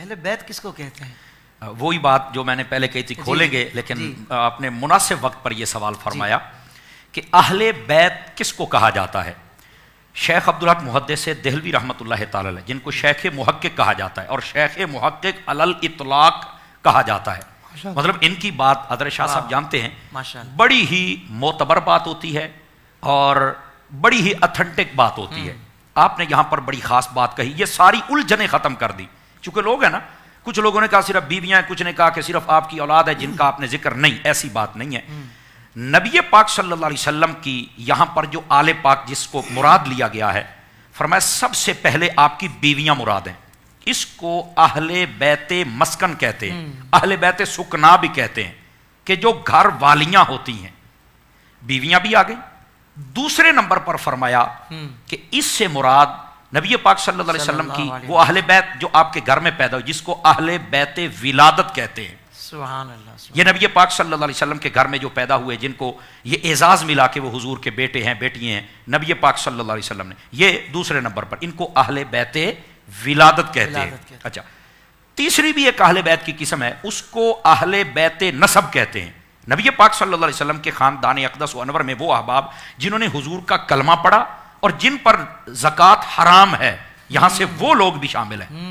اہل بیت کس کو کہتے ہیں؟ وہی بات جو میں نے پہلے کہی تھی، کھولیں گے، لیکن آپ نے مناسب وقت پر یہ سوال فرمایا کہ اہل بیت کس کو کہا جاتا ہے۔ شیخ عبدالحق محدث دہلوی رحمۃ اللہ تعالی علیہ، جن کو شیخ محقق کہا جاتا ہے اور شیخ محقق علی الاطلاق کہا جاتا ہے، مطلب ان کی بات حضرت شاہ صاحب جانتے ہیں، بڑی ہی معتبر بات ہوتی ہے اور بڑی ہی اتھنٹک بات ہوتی ہے۔ آپ نے یہاں پر بڑی خاص بات کہی، یہ ساری الجھنیں ختم کر دی، چونکہ لوگ ہیں نا، کچھ لوگوں نے کہا صرف بیویاں ہیں، کچھ نے کہا کہ صرف آپ کی اولاد ہے جن کا آپ نے ذکر نہیں، ایسی بات نہیں ہے۔ نبی پاک صلی اللہ علیہ وسلم کی یہاں پر جو آل پاک جس کو مراد لیا گیا ہے، فرمایا سب سے پہلے آپ کی بیویاں مراد ہیں، اس کو اہل بیت مسکن کہتے ہیں، اہل بیت سکنا بھی کہتے ہیں، کہ جو گھر والیاں ہوتی ہیں، بیویاں بھی آ گئیں۔ دوسرے نمبر پر فرمایا کہ اس سے مراد نبی پاک صلی اللہ علیہ وسلم کی وہ اہل بیت جو آپ کے گھر میں پیدا ہوئی، جس کو اہل بیت ولادت کہتے ہیں۔ سبحان اللہ، یہ نبی پاک صلی اللہ علیہ وسلم کے گھر میں جو پیدا ہوئے، جن کو یہ اعزاز ملا کہ وہ حضور کے بیٹے ہیں، بیٹی ہیں، نبی پاک صلی اللہ علیہ وسلم نے، یہ دوسرے نمبر پر، ان کو اہل بیت ولادت کہتے ہیں۔ اچھا، تیسری بھی ایک اہل بیت کی قسم ہے، اس کو اہل بیت نسب کہتے ہیں۔ نبی پاک صلی اللہ علیہ وسلم کے خاندان اقدس و انور میں وہ احباب جنہوں نے حضور کا کلمہ پڑھا اور جن پر زکوٰۃ حرام ہے، یہاں سے وہ لوگ بھی شامل ہیں۔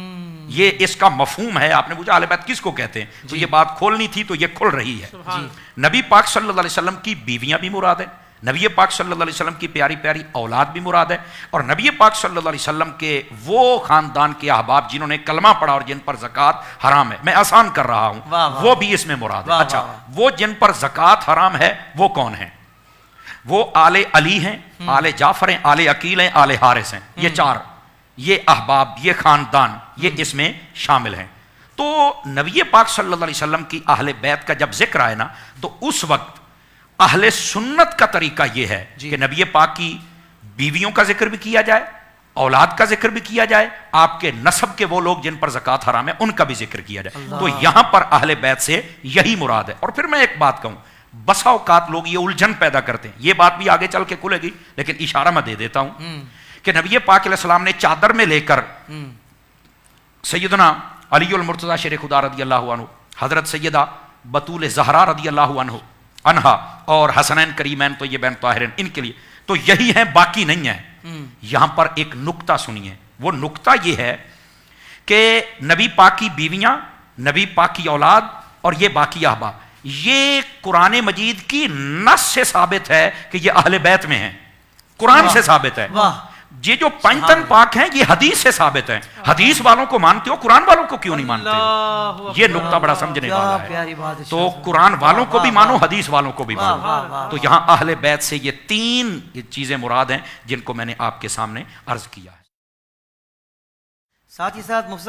یہ اس کا مفہوم ہے۔ آپ نے پوچھا اہل بیت کس کو کہتے ہیں، تو یہ بات کھولنی تھی تو یہ کھل رہی ہے۔ نبی پاک صلی اللہ علیہ وسلم کی بیویاں بھی مراد ہیں، نبی پاک صلی اللہ علیہ وسلم کی پیاری پیاری اولاد بھی مراد ہے، اور نبی پاک صلی اللہ علیہ وسلم کے وہ خاندان کے احباب جنہوں نے کلمہ پڑھا اور جن پر زکوٰۃ حرام ہے۔ میں آسان کر رہا ہوں، وہ بھی اس میں مراد ہے۔ اچھا، وہ جن پر زکوٰۃ حرام ہے وہ کون ہیں؟ وہ آل علی ہیں، آل جعفر ہیں، آل عقیل ہیں، آل حارث ہیں۔ یہ چار، یہ احباب، یہ خاندان، یہ اس میں شامل ہیں۔ تو نبی پاک صلی اللہ علیہ وسلم کی اہل بیت کا جب ذکر آئے نا، تو اس وقت اہل سنت کا طریقہ یہ ہے کہ نبی پاک کی بیویوں کا ذکر بھی کیا جائے، اولاد کا ذکر بھی کیا جائے، آپ کے نسب کے وہ لوگ جن پر زکوٰۃ حرام ہے ان کا بھی ذکر کیا جائے۔ تو یہاں پر اہل بیت سے یہی مراد ہے۔ اور پھر میں ایک بات کہوں، بسا اوقات لوگ یہ الجھن پیدا کرتے ہیں، یہ بات بھی آگے چل کے کھلے گی، لیکن اشارہ میں دے دیتا ہوں کہ نبی پاک علیہ السلام نے چادر میں لے کر سیدنا علی المرتضیٰ شیر خدا رضی اللہ عنہ، حضرت سیدہ بطول زہرا رضی اللہ عنہا اور حسنین کریمین تو یہ بین طاہرین، ان کے لیے تو یہی ہیں، باقی نہیں ہیں۔ یہاں پر ایک نکتہ سنیے، وہ نکتہ یہ ہے کہ نبی پاک کی بیویاں، نبی پاک کی اولاد اور یہ باقی احباب، یہ قرآن مجید کی نص سے ثابت ہے کہ یہ اہل بیت میں ہیں، قرآن سے ثابت ہے۔ یہ جو پنجتن پاک ہیں یہ حدیث سے ثابت ہیں۔ حدیث والوں کو مانتے ہو، قرآن والوں کو کیوں نہیں مانتے ہو؟ یہ نقطہ بڑا سمجھنے والا ہے۔ تو قرآن والوں کو بھی مانو، حدیث والوں کو بھی مانو۔ تو یہاں اہل بیت سے یہ تین چیزیں مراد ہیں جن کو میں نے آپ کے سامنے عرض کیا ہے۔ ساتھ ہی ساتھ